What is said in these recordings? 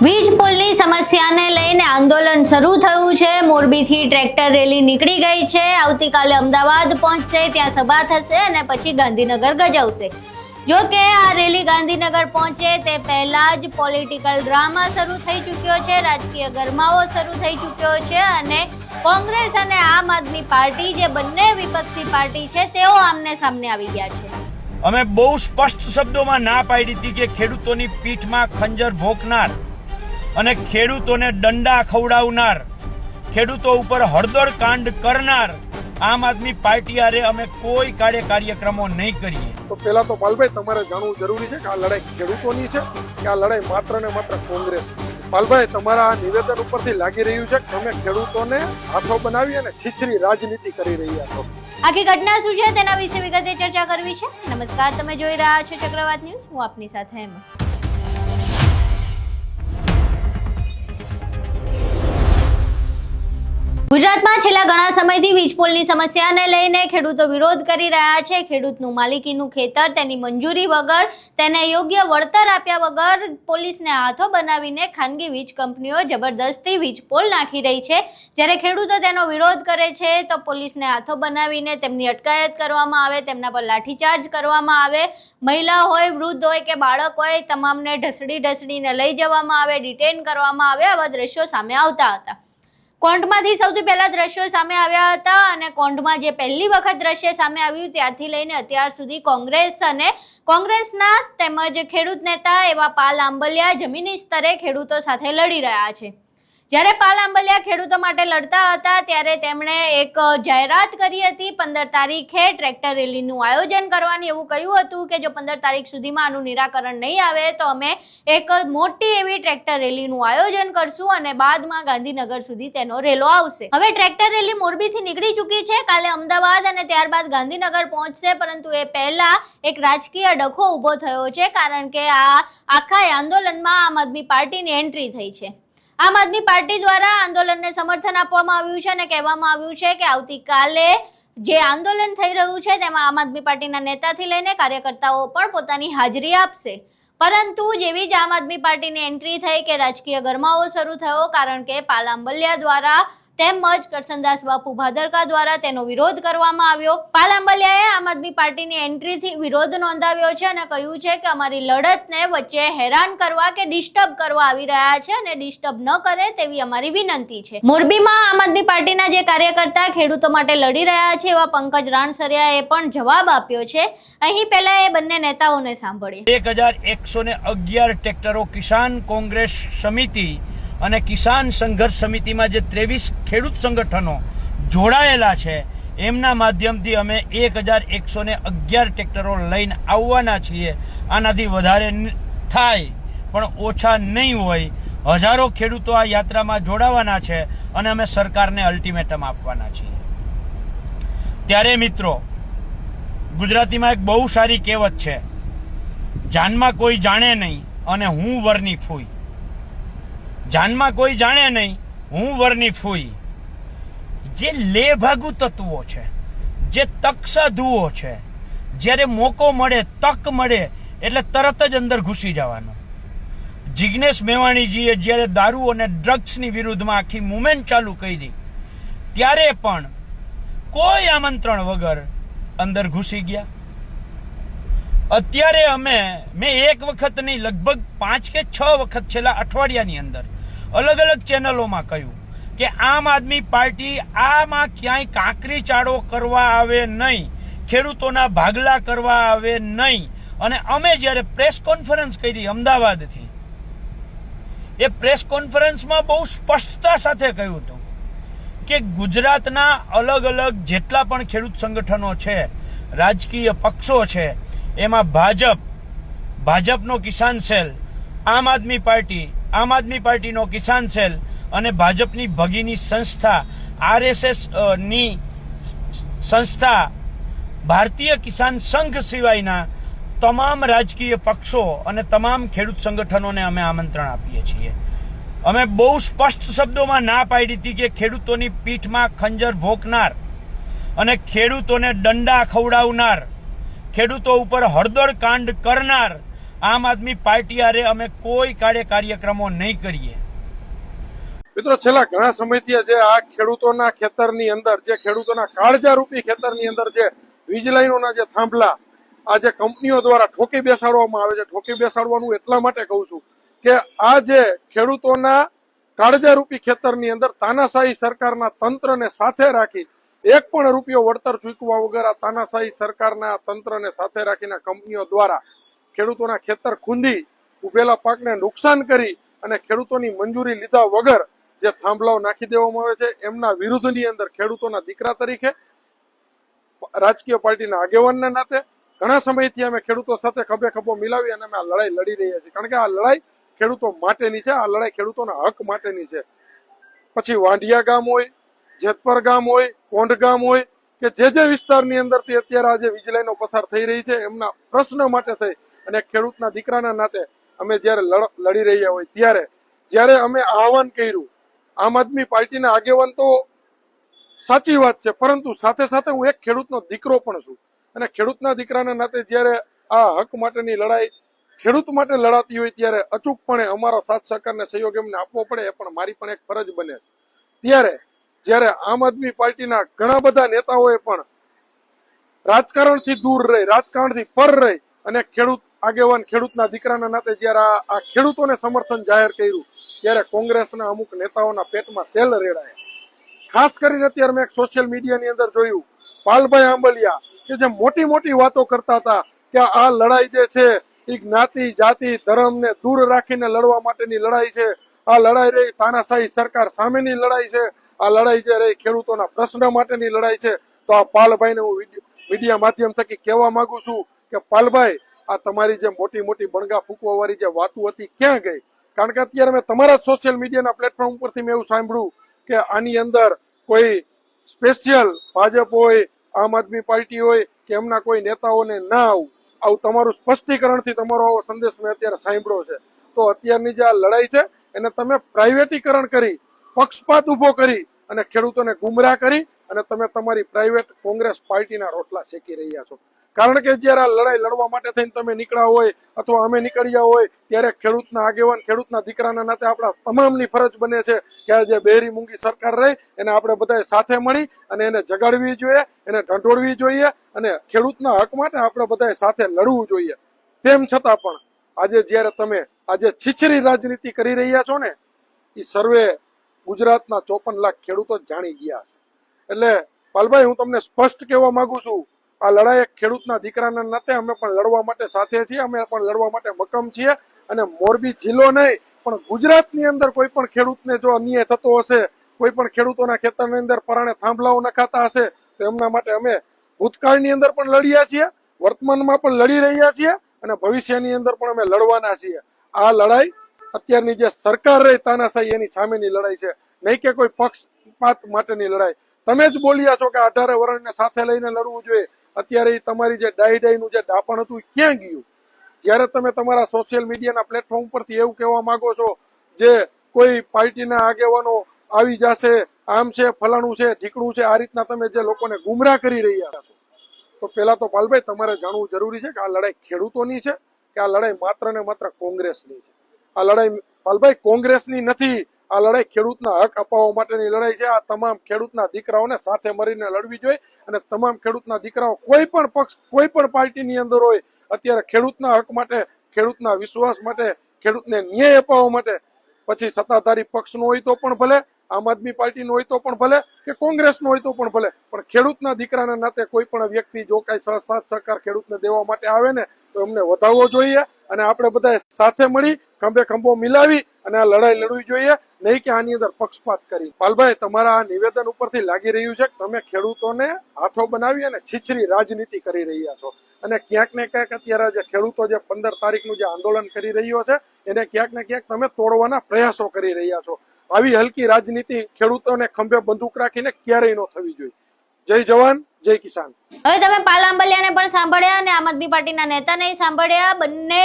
વીજ પોલની સમસ્યાને લઈને આંદોલન શરૂ થયું છે। મોરબીથી ટ્રેક્ટર રેલી નીકળી ગઈ છે। આવતીકાલે અમદાવાદ પહોંચશે, ત્યાં સભા થશે અને પછી ગાંધીનગર ગજવશે। જો કે આ રેલી ગાંધીનગર પહોંચે તે પહેલા જ પોલિટિકલ ડ્રામા શરૂ થઈ ચૂક્યો છે, રાજકીય ગરમાવો શરૂ થઈ ચૂક્યો છે અને કોંગ્રેસ અને આમ આદમી પાર્ટી જે બંને વિપક્ષી પાર્ટી છે તેઓ આમને સામને આવી ગયા છે। અમે બહુ સ્પષ્ટ શબ્દોમાં ના પાડી હતી કે ખેડૂતોની પીઠમાં ખંજર ભોંકનાર અને ખેડૂતોને દંડા ખવડાવનાર, ખેડૂતો ઉપર હળદર કાંડ કરનાર આમ આદમી પાર્ટી આરે અમે કોઈ કાર્યક્રમો નહીં કરીએ। તો પહેલા તો પાલભાઈ તમારે જાણવું જરૂરી છે કે આ લડાઈ ખેડૂતોની છે કે આ લડાઈ માત્ર ને માત્ર કોંગ્રેસ? પાલભાઈ, તમારા નિવેદન ઉપરથી લાગી રહ્યું છે કે તમે ખેડૂતોને હાથો બનાવી અને છીછરી રાજનીતિ કરી રહ્યા છો। આખી ઘટના શું છે તેના વિશે વિગતે ચર્ચા કરવી છે। નમસ્કાર, તમે જોઈ રહ્યા છો ચક્રવાત ન્યૂઝ, હું આપની સાથે એમ। ગુજરાતમાં છેલ્લા ઘણા સમયથી વીજ પોલની સમસ્યાને લઈને ખેડૂતો વિરોધ કરી રહ્યા છે। ખેડૂતનું માલિકીનું ખેતર તેની મંજૂરી વગર, તેને યોગ્ય વળતર આપ્યા વગર પોલીસને હાથો બનાવીને ખાનગી વીજ કંપનીઓ જબરદસ્તી વીજ પોલ નાખી રહી છે। જ્યારે ખેડૂતો તેનો વિરોધ કરે છે તો પોલીસને હાથો બનાવીને તેમની અટકાયત કરવામાં આવે, તેમના પર લાઠીચાર્જ કરવામાં આવે। મહિલા હોય, વૃદ્ધ હોય કે બાળક હોય, તમામને ઢસડીને લઈ જવામાં આવે, ડિટેન કરવામાં આવે। આવા દ્રશ્યો સામે આવતા હતા। કોંઢમાંથી સૌથી પહેલા દ્રશ્યો સામે આવ્યા હતા અને કોંઢમાં જે પહેલી વખત દ્રશ્ય સામે આવ્યું ત્યારથી લઈને અત્યાર સુધી કોંગ્રેસ અને કોંગ્રેસના તેમજ ખેડૂત નેતા એવા પાલ આંબલિયા જમીની સ્તરે ખેડૂતો સાથે લડી રહ્યા છે। જ્યારે પાલ આંબલિયા ખેડૂતો માટે લડતા હતા ત્યારે તેમણે એક જાહેરાત કરી હતી। 15 તારીખે ટ્રેક્ટર રેલીનું આયોજન કરવાની એવું કહ્યું હતું કે જો 15 તારીખ સુધીમાં આનું નિરાકરણ નહીં આવે તો અમે એક મોટી એવી ટ્રેક્ટર રેલીનું આયોજન કરશું અને બાદમાં ગાંધીનગર સુધી તેનો રેલો આવશે। હવે ટ્રેક્ટર રેલી મોરબીથી નીકળી ચૂકી છે, કાલે અમદાવાદ અને ત્યારબાદ ગાંધીનગર પહોંચશે, પરંતુ એ પહેલા એક રાજકીય ડખો ઊભો થયો છે કારણ કે આ આખા આંદોલનમાં આમ આદમી પાર્ટીની એન્ટ્રી થઈ છે। આમ આદમી પાર્ટી દ્વારા આંદોલનને સમર્થન આપવામાં આવ્યું છે અને કહેવામાં આવ્યું છે કે આવતીકાલે જે આંદોલન થઈ રહ્યું છે તેમાં આમ આદમી પાર્ટીના નેતાથી લઈને કાર્યકર્તાઓ પણ પોતાની હાજરી આપશે। પરંતુ જેવી જ આમ આદમી પાર્ટીની એન્ટ્રી થઈ કે રાજકીય ગરમાવો શરૂ થયો કારણ કે પાલ આંબલિયા દ્વારા તેમજ કરસનદાસ બાપુ ભાદરકા દ્વારા તેનો વિરોધ કરવામાં આવ્યો। પાલ આંબલિયાએ આમ આદમી પાર્ટીની એન્ટ્રીથી વિરોધ નોંધાવ્યો છે અને કહ્યું છે કે અમારી લડતને વચ્ચે હેરાન કરવા કે ડિસ્ટર્બ કરવા આવી રહ્યા છે અને ડિસ્ટર્બ ન કરે તેવી અમારી વિનંતી છે। મોરબીમાં આમ આદમી પાર્ટીના જે કાર્યકર્તા ખેડૂતો માટે લડી રહ્યા છે એવા પંકજ રાણસરિયાએ પણ જવાબ આપ્યો છે। અહીં પહેલા એ બંને નેતાઓને સાંભળીએ। 1111 ટ્રેક્ટરો કિસાન કોંગ્રેસ સમિતિ અને કિસાન સંઘર્ષ સમિતિમાં જે 23 ખેડૂત સંગઠનો જોડાયેલા છે એમના માધ્યમથી અમે 1111 ટ્રેક્ટરો લઈને આવવાના છીએ। આનાથી વધારે થાય પણ ઓછા નહીં હોય। હજારો ખેડૂતો આ યાત્રામાં જોડાવાના છે અને અમે સરકારને અલ્ટિમેટમ આપવાના છીએ। ત્યારે મિત્રો, ગુજરાતીમાં એક બહુ સારી કહેવત છે, જાનમાં કોઈ જાણે નહીં અને હું વરની ફૂઈ। જાનમાં કોઈ જાણે નહીં, હું વરની ફૂઈ। જે લેભાગુ તત્વો છે, જે તકસાધુઓ છે, જ્યારે મોકો મળે, તક મળે એટલે તરત જ અંદર ઘૂસી જવાનો। જિગ્નેશ મેવાણીજીએ જ્યારે દારૂ અને ડ્રગ્સની વિરુદ્ધમાં આખી મુવમેન્ટ ચાલુ કરી ત્યારે પણ કોઈ આમંત્રણ વગર અંદર ઘૂસી ગયા। અત્યારે મેં એક વખત નહીં, લગભગ 5 કે 6 વખત છેલ્લા અઠવાડિયાની અંદર અલગ અલગ ચેનલોમાં કહ્યું કે આમ આદમી પાર્ટી આમાં ક્યાંય કાંકરી ચાળો કરવા આવે નહીં, ખેડૂતોના ભાગલા કરવા આવે નહીં। અને અમે જ્યારે પ્રેસ કોન્ફરન્સ કરી અમદાવાદથી, એ પ્રેસ કોન્ફરન્સમાં બહુ સ્પષ્ટતા સાથે કહ્યું હતું કે ગુજરાતના અલગ અલગ જેટલા પણ ખેડૂત સંગઠનો છે, રાજકીય પક્ષો છે, એમાં ભાજપનો કિસાન સેલ, આમ આદમી પાર્ટીનો કિસાન સેલ અને ભાજપની ભગીની સંસ્થા RSS ની સંસ્થા ભારતીય કિસાન સંઘ સિવાયના તમામ રાજકીય પક્ષો અને તમામ ખેડૂત સંગઠનોને અમે આમંત્રણ આપીએ છીએ। અમે બહુ સ્પષ્ટ શબ્દોમાં ના પાડી હતી કે ખેડૂતોની પીઠમાં ખંજર ભોંકનાર અને ખેડૂતોને દંડા ખવડાવનાર, ખેડૂતો ઉપર હળદર કાંડ કરનાર આમ આદમી પાર્ટી હારે અમે કોઈ કાર્યક્રમો નહીં કરીએ. મિત્રો, છેલ્લા ઘણા સમયથી જે આ ખેડૂતોના ખેતરની અંદર, જે ખેડૂતોના કાળજારૂપી ખેતરની અંદર જે વીજ લાઈનોના જે થાંભલા આ જે કંપનીઓ દ્વારા ઠોકી બેસાડવામાં આવે છે, ઠોકી બેસાડવાનું એટલા માટે કહું છું કે આ જે ખેડૂતોના કાળજારૂપી ખેતરની અંદર તાનાશાહી સરકારના તંત્રને સાથે રાખી એક પણ રૂપિયો વળતર ચૂકવા વગર આ તાનાશાહી સરકારના તંત્રને સાથે રાખીને કંપનીઓ દ્વારા ખેડૂતોના ખેતર ખૂંદી ઉભેલા પાકને નુકસાન કરી અને ખેડૂતોની મંજૂરી લીધા વગર જે થાંભલાઓ નાખી દેવામાં આવે છે, એમના વિરુદ્ધની અંદર ખેડૂતોના દીકરા તરીકે, રાજકીય પાર્ટીના આગેવાનના નાતે ઘણા સમયથી અમે ખેડૂતો સાથે ખભે ખભો મિલાવી અને અમે આ લડાઈ લડી રહ્યા છીએ. કારણ કે આ લડાઈ ખેડૂતો માટેની છે, આ લડાઈ ખેડૂતોના હક માટેની છે. પછી વાંઢિયા ગામ હોય, જેતપર ગામ હોય, કોંઢ ગામ હોય કે જે વિસ્તારની અંદરથી અત્યારે આજે વીજ લાઈનો પસાર થઈ રહી છે, એમના પ્રશ્ન માટે થઈ અને ખેડૂતના દીકરાના નાતે અમે જયારે લડી રહ્યા હોય ત્યારે જયારે અમે આહવાન કર્યું, આમ આદમી પાર્ટીના આગેવાન તો સાચી વાત છે, પરંતુ સાથે સાથે હું એક ખેડૂતનો દીકરો પણ છું અને ખેડૂતના દીકરાના નાતે જયારે આ હક માટેની લડાઈ ખેડૂત માટે લડાતી હોય ત્યારે અચૂકપણે અમારો સાથ સહકાર ને સહયોગ એમને આપવો પડે, એ પણ મારી પણ એક ફરજ બને છે. ત્યારે જયારે આમ આદમી પાર્ટીના ઘણા બધા નેતાઓએ પણ રાજકારણથી દૂર રહી, રાજકારણથી પર રહી અને ખેડૂત આગેવાન, ખેડૂતના દીકરાના નાતે જયારે આ ખેડૂતોને સમર્થન જાહેર કર્યું ત્યારે કોંગ્રેસના અમુક નેતાઓના પેટમાં તેલ રેડાયા. ખાસ કરીને અત્યારે મેં સોશિયલ મીડિયાની અંદર જોયું, પાલભાઈ આંબલિયા કે જે મોટી મોટી વાતો કરતા હતા કે આ લડાઈ જે છે એ જ્ઞાતિ, જાતિ, ધર્મને દૂર રાખીને લડવા માટેની લડાઈ છે, આ લડાઈ રહી તાનાશાહી સરકાર સામેની લડાઈ છે, આ લડાઈ જે રહી ખેડૂતોના પ્રશ્ન માટેની લડાઈ છે. તો આ પાલભાઈને હું મીડિયા માધ્યમ થકી કહેવા માંગુ છું કે પાલભાઈ, આ તમારી જે મોટી મોટી બણગા ફૂંકવા વાળી જે વાતો હતી ક્યાં ગઈ? કારણ કે અત્યારે મેં તમારા સોશિયલ મીડિયાના પ્લેટફોર્મ ઉપરથી મેં એવું સાંભળ્યું કે આની અંદર કોઈ સ્પેશિયલ ભાજપ હોય, આમ આદમી પાર્ટી હોય કે એમના કોઈ નેતાઓને ના આવું તમારું સ્પષ્ટીકરણથી તમારો આવો સંદેશ મેં અત્યારે સાંભળ્યો છે. તો અત્યારની જે આ લડાઈ છે એને તમે પ્રાઇવેટીકરણ કરી, પક્ષપાત ઉભો કરી અને ખેડૂતોને ગુમરાહ કરી અને તમે તમારી પ્રાઇવેટ કોંગ્રેસ પાર્ટીના રોટલા શેકી રહ્યા છો. કારણ કે જયારે આ લડાઈ લડવા માટે થઈને તમે નીકળ્યા હોય અથવા અમે નીકળ્યા હોય ત્યારે ખેડૂતના આગેવાન, ખેડૂતના દીકરાના નાતે આપણા તમામની ફરજ બને છે કે આ જે બેરી મૂંગી સરકાર રહી એને આપણે બધાએ સાથે મળી અને એને જગાડવી જોઈએ, એને ઢંઢોળવી જોઈએ અને ખેડૂતના હક માટે આપણે બધાએ સાથે લડવું જોઈએ. તેમ છતાં પણ આજે જયારે તમે આજે છીછરી રાજનીતિ કરી રહ્યા છો ને, એ સર્વે ગુજરાતના 54 લાખ ખેડૂતો જાણી ગયા છે. એટલે પાલભાઈ, હું તમને સ્પષ્ટ કહેવા માંગુ છું, આ લડાઈ એક ખેડૂતના દીકરાના નાતે અમે પણ લડવા માટે સાથે છીએ, અમે પણ લડવા માટે મક્કમ છીએ અને મોરબી જિલ્લો નહીં પણ ગુજરાતની અંદર કોઈ પણ ખેડૂતને જો અન્યાય થતો હશે, કોઈ પણ ખેડૂતોના ખેતરની અંદર પરાણે થાંભલાઓ નખાતા હશે તો એમના માટે અમે ભૂતકાળની અંદર પણ લડ્યા છીએ, વર્તમાનમાં પણ લડી રહ્યા છીએ અને ભવિષ્યની અંદર પણ અમે લડવાના છીએ. આ લડાઈ અત્યારની જે સરકાર રહી તાનાશાહી એની સામેની લડાઈ છે, નહીં કે કોઈ પક્ષપાત માટેની લડાઈ. તમે જ બોલ્યા છો કે 18 વર્ષને સાથે લઈને લડવું જોઈએ. અત્યારે તમારી જે ડાઈનું જે દાપણ હતું ક્યાં ગયું? જયારે તમે તમારા સોશિયલ મીડિયાના પ્લેટફોર્મ પરથી એવું કહેવા માંગો છો જે કોઈ પાર્ટીના આગેવાનો આવી જશે, આમ છે, ફલાણું છે, ઢીકણું છે, આ રીતના તમે જે લોકોને ગુમરાહ કરી રહ્યા છો, તો પેલા તો પાલભાઈ તમારે જાણવું જરૂરી છે કે આ લડાઈ ખેડૂતોની છે કે આ લડાઈ માત્ર ને માત્ર કોંગ્રેસની છે? આ લડાઈ પાલભાઈ કોંગ્રેસની નથી, આ લડાઈ ખેડૂતના હક અપાવવા માટેની લડાઈ છે. આ તમામ ખેડૂતના દીકરાઓને સાથે મળીને લડવી જોઈએ અને તમામ ખેડૂતના દીકરાઓ કોઈ પણ પક્ષ, કોઈ પણ પાર્ટીની અંદર હોય, અત્યારે ખેડૂતના હક માટે, ખેડૂતના વિશ્વાસ માટે, ખેડૂતને ન્યાય અપાવવા માટે, પછી સત્તાધારી પક્ષનો હોય તો પણ ભલે, આમ આદમી પાર્ટીનો હોય તો પણ ભલે કે કોંગ્રેસનો હોય તો પણ ભલે, પણ ખેડૂતના દીકરાના નાતે કોઈ પણ વ્યક્તિ જો કઈ સાથ સહકાર ખેડૂતને દેવા માટે આવે ને તો એમને વધાવવો જોઈએ અને આપણે બધા સાથે મળી ખંભે ખંભો મિલાવી અને આ લડાઈ લડવી જોઈએ, નહીં કે આની અંદર પક્ષપાત કરી. પાલભાઈ, તમારા આ નિવેદન ઉપરથી લાગી રહ્યું છે કે તમે ખેડૂતોને હાથો બનાવી અને છીછરી રાજનીતિ કરી રહ્યા છો અને ક્યાંક ને ક્યાંક અત્યારે જે ખેડૂતો જે 15 તારીખનું જે આંદોલન કરી રહ્યો છે એને ક્યાંક ને ક્યાંક તમે તોડવાના પ્રયાસો કરી રહ્યા છો. આવી હલકી રાજનીતિ ખેડૂતોને ખંભે બંદૂક રાખીને ક્યારેય ન થવી જોઈએ. જય જવાન, જય કિસાન. હવે તમે પાલ આંબલિયાને પણ સાંભળ્યા અને આમ આદમી પાર્ટીના નેતાને સાંભળ્યા, બંને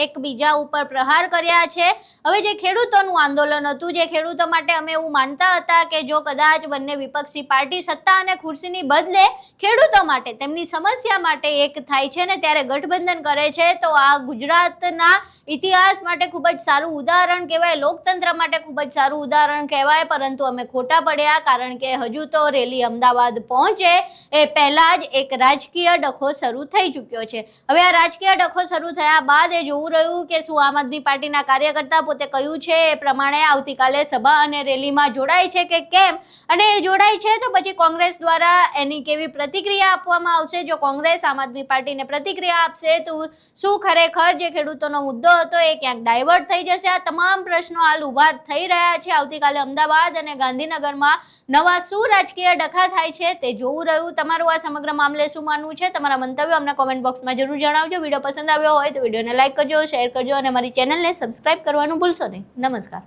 એકબીજા ઉપર પ્રહાર કર્યા છે. હવે જે ખેડૂતોનું આંદોલન હતું, જે ખેડૂતો માટે અમે એવું માનતા હતા કે જો કદાચ બંને વિપક્ષી પાર્ટી સત્તા અને ખુરશીની બદલે ખેડૂતો માટે, તેમની સમસ્યા માટે એક થાય છે ને ત્યારે ગઠબંધન કરે છે, તો આ ગુજરાતના ઇતિહાસ માટે ખૂબ જ સારું ઉદાહરણ કહેવાય, લોકતંત્ર માટે ખૂબ જ સારું ઉદાહરણ કહેવાય. પરંતુ અમે ખોટા પડ્યા, કારણ કે હજુ તો રેલી અમદાવાદ પહોંચે એ પહેલા જ એક રાજકીય ડખો શરૂ થઈ ચૂક્યો છે. હવે આ રાજકીય ડખો શરૂ થયા બાદ એ જોવું રહ્યું કે શું આમ આદમી પાર્ટીના કાર્યકર્તા પોતે કહ્યું છે એ પ્રમાણે આવતીકાલે સભા અને રેલીમાં જોડાય છે કે કેમ, અને એ જોડાય છે તો પછી કોંગ્રેસ દ્વારા એની કેવી પ્રતિક્રિયા આપવામાં આવશે. જો કોંગ્રેસ આમ આદમી પાર્ટીને પ્રતિક્રિયા આપશે તો શું ખરેખર જે ખેડૂતોનો મુદ્દો હતો એ ક્યાંક ડાયવર્ટ થઈ જશે? આ તમામ પ્રશ્નો હાલ ઊભા થઈ રહ્યા છે. આવતીકાલે અમદાવાદ અને ગાંધીનગરમાં નવા શું રાજકીય ડખા થાય છે તે જોવું રહ્યું. તમારું આ સમગ્ર મામલે શું માનવું છે? તમારા મંતવ્યો અમને કોમેન્ટ બોક્સમાં જરૂર જણાવજો. વિડીયો પસંદ આવ્યો હોય તો વિડીયોને લાઈક કરજો, શેર કરજો અને મારી ચેનલને સબસ્ક્રાઇબ કરવાનું ભૂલશો નહીં. નમસ્કાર.